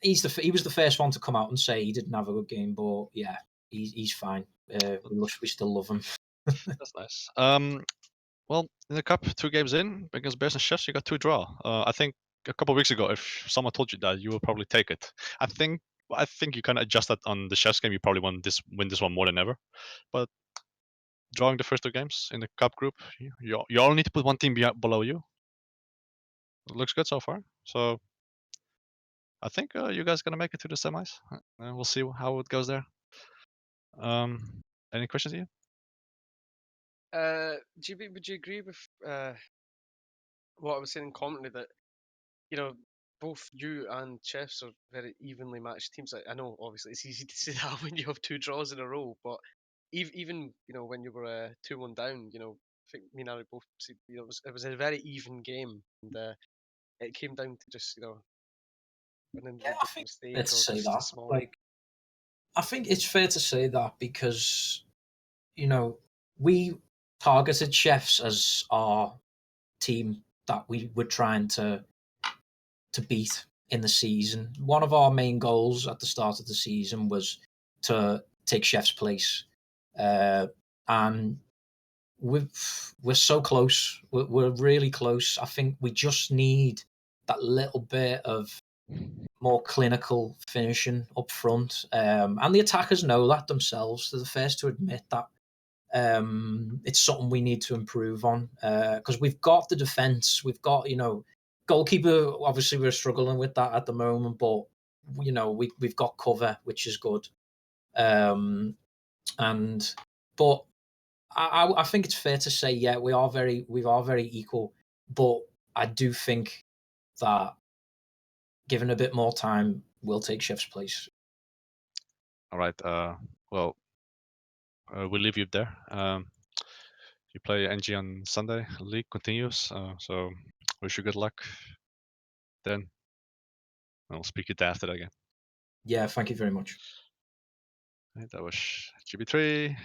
he was the first one to come out and say he didn't have a good game, but yeah, he's fine. We still love him. That's nice. Well, in the cup, 2 games in against Bears and Chefs, you got 2 draw. I think a couple of weeks ago, if someone told you that, you would probably take it. I think you kind of adjusted on the Chefs game. You probably win this one more than ever. But drawing the first 2 games in the cup group, you all need to put one team below you. It looks good so far. So I think you guys gonna make it to the semis. We'll see how it goes there. Any questions here? GB, would you agree with what I was saying in commentary that both you and Chefs are very evenly matched teams? I know obviously it's easy to say that when you have 2 draws in a row, but even when you were 2-1 down, I think me and Ari both said it was a very even game, and it came down to just an Yeah, I individual think it's fair mistake to or say just a that. small. Like, I think it's fair to say that because we targeted Chefs as our team that we were trying to beat in the season. One of our main goals at the start of the season was to take Chef's place, and we're so close. We're really close. I think we just need that little bit of more clinical finishing up front, and the attackers know that themselves. They're the first to admit that. It's something we need to improve on because we've got the defense, we've got goalkeeper. Obviously, we're struggling with that at the moment, but we've got cover, which is good. Um, and but I think it's fair to say, yeah, we are very equal, but I do think that given a bit more time, we'll take Chef's place. All right. Well, we'll leave you there. You play NG on Sunday. League continues. So wish you good luck. Then I'll speak to you after that again. Yeah, thank you very much. Right, that was GB3,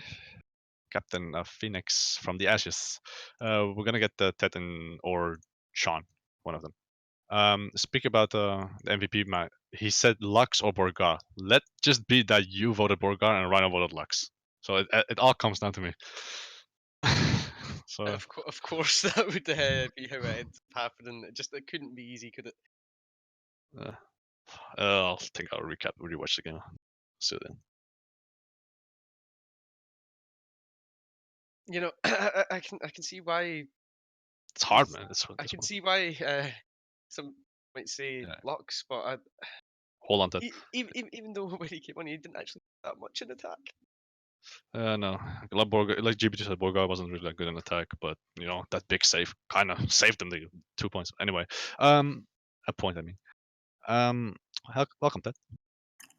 captain of Phoenix from the Ashes. We're gonna get Ted or Sean, one of them. Speak about the MVP, Matt. He said Lux or Borgar. Let just be that you voted Borgar and Rhino voted Lux. So it all comes down to me. So Of course, that would be how it ends up happening. It couldn't be easy, could it? I'll think I'll rewatch the game. See you then. I can see why. It's hard, man. I can see why some might say Yeah. Lux, but Hold on to that. even though when he came on, he didn't actually do that much in attack. No, like GPT said, Borgar wasn't really that good in attack, but that big save kind of saved them the 2 points. Anyway, a point. I mean, welcome, Ted.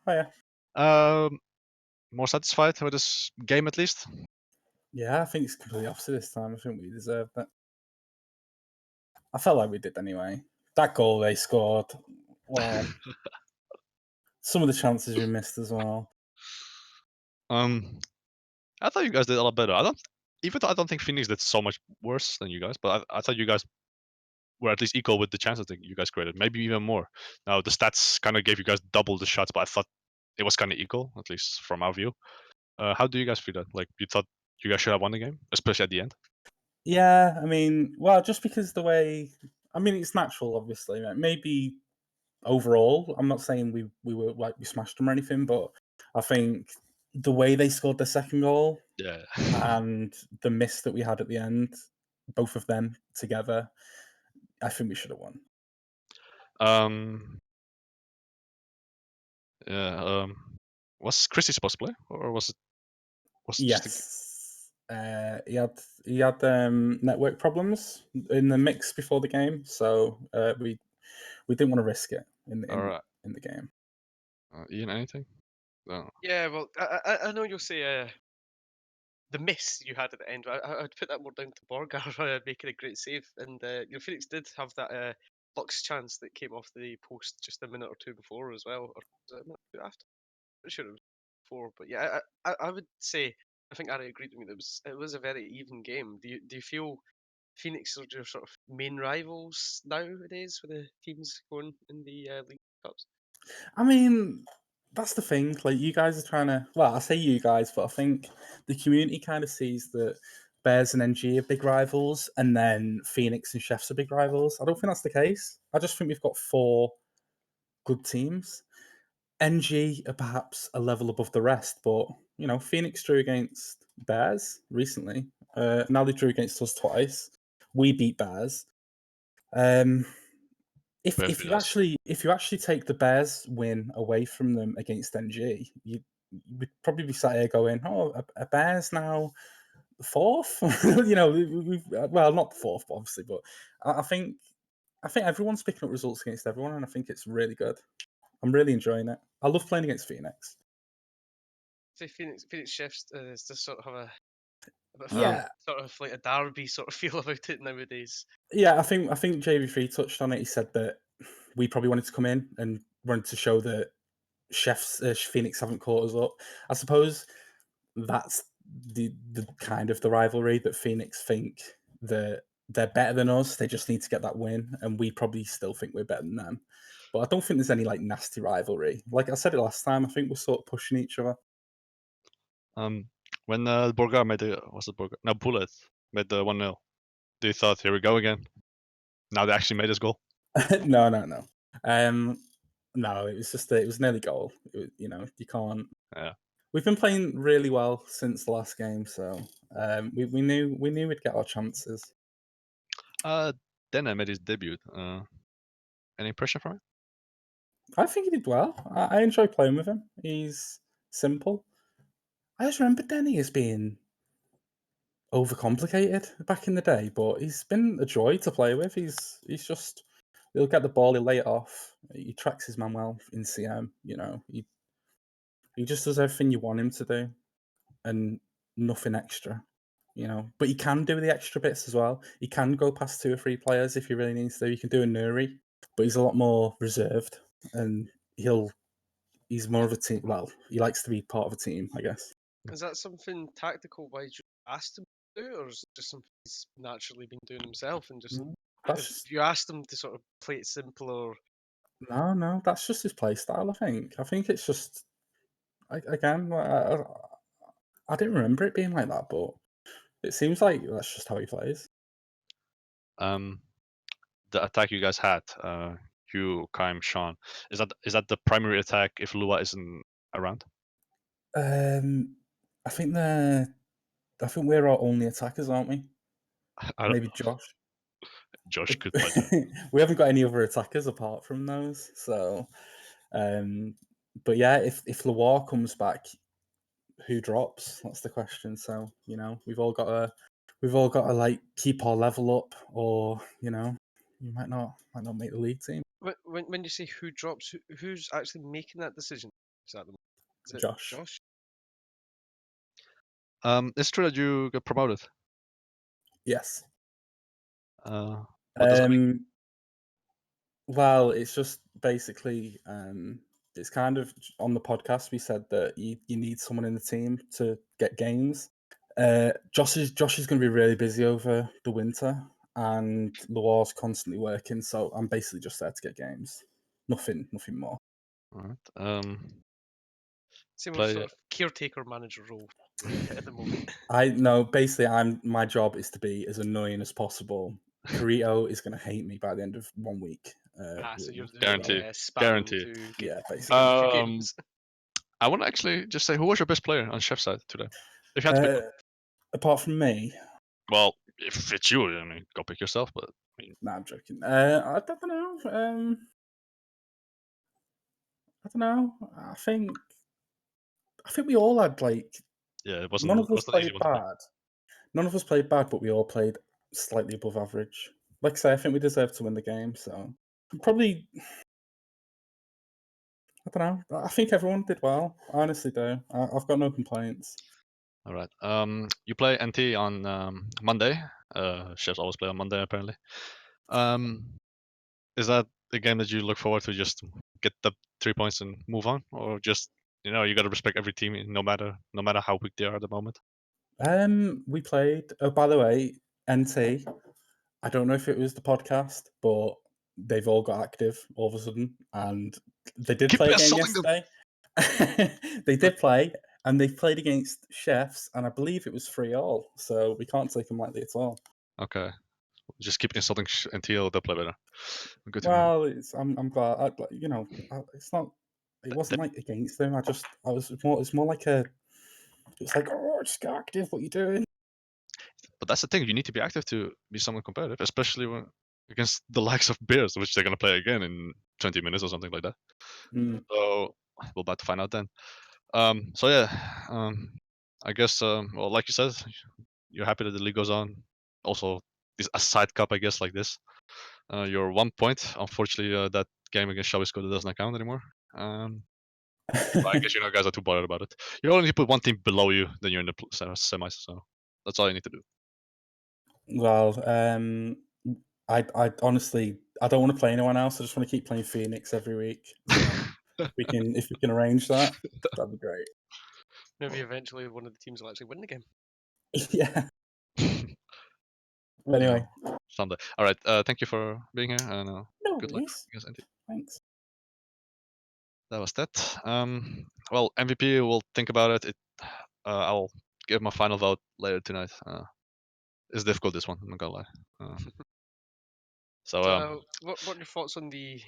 Oh yeah. More satisfied with this game at least. Yeah, I think it's completely opposite this time. I think we deserved it. I felt like we did anyway. That goal they scored, well, some of the chances we missed as well. I thought you guys did a lot better. I don't think Phoenix did so much worse than you guys, but I thought you guys were at least equal with the chances that you guys created, maybe even more. Now the stats kind of gave you guys double the shots, but I thought it was kind of equal, at least from our view. How do you guys feel that? Like you thought you guys should have won the game, especially at the end? Yeah, I mean, well, just because the way, I mean, it's natural, obviously. Maybe overall, I'm not saying we were like we smashed them or anything, but I think the way they scored the second goal Yeah. and the miss that we had at the end, both of them together, I think we should have won. Yeah. Was Christie supposed to play, or was it just a... Yes. He had network problems in the mix before the game, so we didn't want to risk it in All right. in the game. Ian, anything? No. Yeah, well, I know you'll say the miss you had at the end. I'd put that more down to Borgar making a great save, and Phoenix did have that Lux chance that came off the post just a minute or two before as well, or was it a minute or two after? Pretty sure it was before, but yeah, I would say I think Ari agreed with me. That it was a very even game. Do you feel Phoenix are your sort of main rivals nowadays for the teams going in the League Cups? I mean, that's the thing. Like, you guys are trying to. Well, I say you guys, but I think the community kind of sees that Bears and NG are big rivals, and then Phoenix and Chefs are big rivals. I don't think that's the case. I just think we've got 4 good teams. NG are perhaps a level above the rest, but Phoenix drew against Bears recently. Now they drew against us twice. We beat Bears. If Bears if beat you us. actually take the Bears win away from them against NG, you would probably be sat here going, "Oh, a Bears now 4th." Well, not 4th, obviously, but I think everyone's picking up results against everyone, and I think it's really good. I'm really enjoying it. I love playing against Phoenix. Say Phoenix Chefs is just sort of have a bit of Um, a sort of like a derby sort of feel about it nowadays. Yeah, I think JV3 touched on it. He said that we probably wanted to come in and wanted to show that Phoenix haven't caught us up. I suppose that's the kind of the rivalry that Phoenix think that they're better than us. They just need to get that win, and we probably still think we're better than them. But I don't think there's any like nasty rivalry. Like I said it last time, I think we're sort of pushing each other. when Borgar made the Bullet made the 1-0, they thought, here we go again. Now they actually made his goal. No. No, it was just it was nearly goal. You can't. Yeah. We've been playing really well since the last game, so we knew we'd get our chances. Then I made his debut. Any impression from it? I think he did well. I enjoy playing with him. He's simple. I just remember Denny as being overcomplicated back in the day, but he's been a joy to play with. He'll get the ball, he'll lay it off. He tracks his man well in CM. He just does everything you want him to do, and nothing extra. But he can do the extra bits as well. He can go past 2 or 3 players if he really needs to. He can do a Nuri, but he's a lot more reserved, and he's more of a team. Well, he likes to be part of a team, I guess. Is that something tactical wise you asked him to do, or is it just something he's naturally been doing himself? And just That's if just you asked him to sort of play it simpler, no. That's just his play style. I think it's just again. I didn't remember it being like that, but it seems like that's just how he plays. The attack you guys had, Hugh, Kaim, Sean, is that the primary attack if Lua isn't around? I think we're our only attackers, aren't we? Maybe Josh. Josh could play that. We haven't got any other attackers apart from those. So, but yeah, if Loire comes back, who drops? That's the question. So we've all got to like keep our level up, or you might not make the league team. when you say who drops, who's actually making that decision? Is it Josh. Josh? It's true that you got promoted. Yes. What does that mean? Well, it's just basically it's kind of on the podcast we said that you need someone in the team to get games. Josh is going to be really busy over the winter, and Loire's constantly working, so I'm basically just there to get games. Nothing more. All right. Same Play sort of caretaker manager role at the moment. I know. Basically, my job is to be as annoying as possible. Carito is going to hate me by the end of 1 week. So you're the Guarantee. spam Guarantee. to Yeah, get basically. a few games. I want to actually just say, who was your best player on Chef's side today? If you had to pick one. Apart from me, Well, if it's you, I mean, go pick yourself. But I mean, nah, I'm joking. I don't know. I don't know. I think I think we all had like Yeah, it wasn't. none of It us wasn't an easy played one to play. bad. None of us played bad, but we all played slightly above average. Like I say, I think we deserved to win the game. So probably, I don't know. I think everyone did well. I honestly do. I've got no complaints. All right. You play NT on Monday. Chefs always play on Monday apparently. Is that a game that you look forward to just get the 3 points and move on, or just you got to respect every team no matter how weak they are at the moment? We played. Oh, by the way, NT. I don't know if it was the podcast, but they've all got active all of a sudden, and they did Keep play a game assaulting them. yesterday. They did play, and they played against Chefs, and I believe it was 3-3. So we can't take them lightly at all. Okay. Just keep insulting until they'll play better. Good to know. Well, I'm glad. It's not. It wasn't like against them. It's more like a. It's like, oh, just get active. What you doing? But that's the thing. You need to be active to be somewhat competitive, especially when against the likes of Bears, which they're gonna play again in 20 minutes or something like that. Mm. So we're about to find out then. So yeah, I guess well, like you said, you're happy that the league goes on. Also, this a side cup, I guess, like this. You're 1 point. Unfortunately, that game against Shelby Squad doesn't count anymore. But I guess you guys are too bothered about it. You only need to put one team below you, then you're in the semis. So that's all you need to do. Well, I honestly I don't want to play anyone else. I just want to keep playing Phoenix every week. So if we can arrange that, that'd be great. Maybe eventually one of the teams will actually win the game. Yeah. You Anyway, know, someday. All right. Thank you for being here, and no good luck. worries. Yes, Andy. Thanks. That was that. Well, MVP. We'll think about it. I'll give my final vote later tonight. It's difficult, this one. I'm not gonna lie. So So, what are your thoughts on the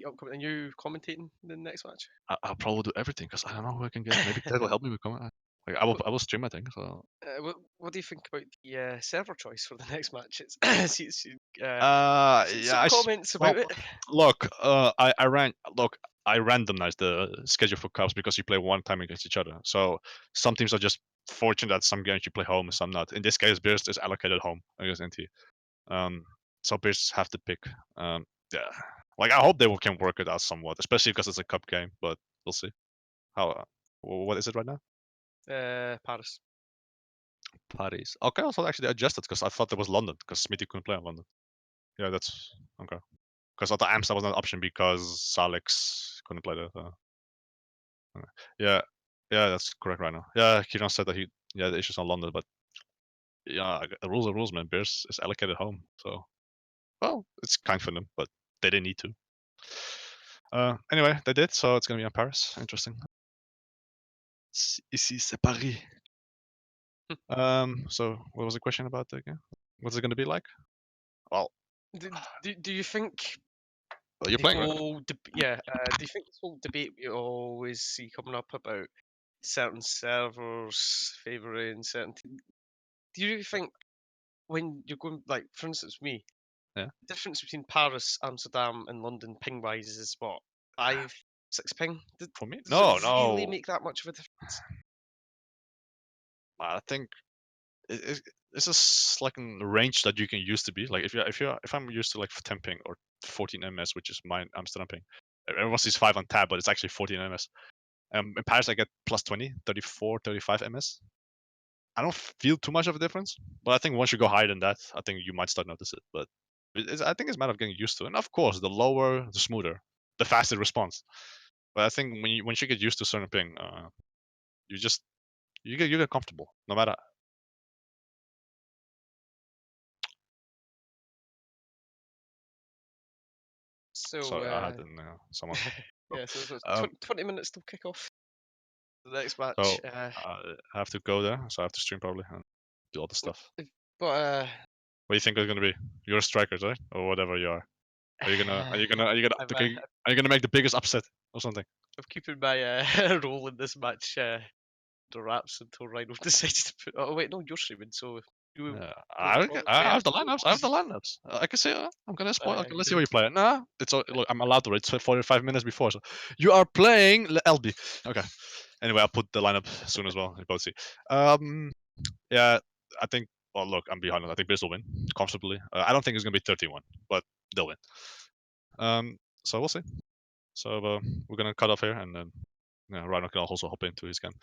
upcoming? Are you commentating the next match? I'll probably do everything because I don't know who I can get. Maybe Ted will help me with comment. Like I will stream, I think. So What do you think about the server choice for the next match? yeah, some comments well, about it. look, I randomized the schedule for cups because you play one time against each other. So some teams are just fortunate that some games you play home and some not. In this case, Bears is allocated home against NT. So Bears have to pick. Yeah, like I hope they can work it out somewhat, especially because it's a cup game. But we'll see. How? What is it right now? Paris. Paris. Okay, also actually adjusted because I thought there was London because Smithy couldn't play in London. Yeah, that's okay. Because I thought Amsterdam was not an option because Alex couldn't play there. So. Yeah, that's correct right now. Yeah, Kieran said that the issues on London, but yeah, the rules are rules, man. Bears is allocated home, so well, it's kind for them, but they didn't need to. Anyway, they did, so it's gonna be in Paris. Interesting. Ici, c'est Paris. So what was the question about again? What's it gonna be like? Well, Do you think well, you're the playing, right? whole do you think this whole debate we always see coming up about certain servers favouring certain do you think when you're going, like, for instance, me, Yeah. the difference between Paris, Amsterdam, and London ping wise is what, 5-6 ping? For me, Does no, it really no. make that much of a difference? I think it's just like a range that you can use to be. Like if I'm used to like 10 ping or 14 ms, which is my Amsterdam ping. Everyone sees 5 on tab, but it's actually 14 ms. In Paris, I get plus 20, 34, 35 ms. I don't feel too much of a difference, but I think once you go higher than that, I think you might start notice it. But I think it's a matter of getting used to it. And of course, the lower, the smoother, the faster the response. But I think once you get used to certain ping, you get comfortable no matter. So, Sorry, I had someone. yeah, so it's Um, 20 minutes till kick off the next match. So I have to go there, so I have to stream probably and do all the stuff. But What do you think it's gonna be? You're strikers, right, or whatever you are. Are you gonna are you gonna make the biggest upset or something? I'm keeping my role in this match the wraps until Rhino decides to put. Oh wait, no, you're streaming, so you. Yeah, probably I have the have lineups. I have the lineups. I can see. I'm gonna spoil. Okay, you let's see do. what you play. Nah, it's look. I'm allowed to. It's 45 minutes before. So you are playing LB. Okay. Anyway, I'll put the lineup soon as well. You both see. Yeah, I think. Well, look, I'm behind. I think Bears will win comfortably. I don't think it's gonna be 13-1, but they'll win. So we'll see. So we're gonna cut off here, and then Rhino can also hop into his game.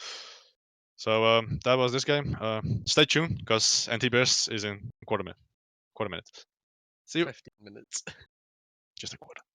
So that was this game. Stay tuned because NT Bears is in quarter minute. See you. 15 minutes. Just a quarter.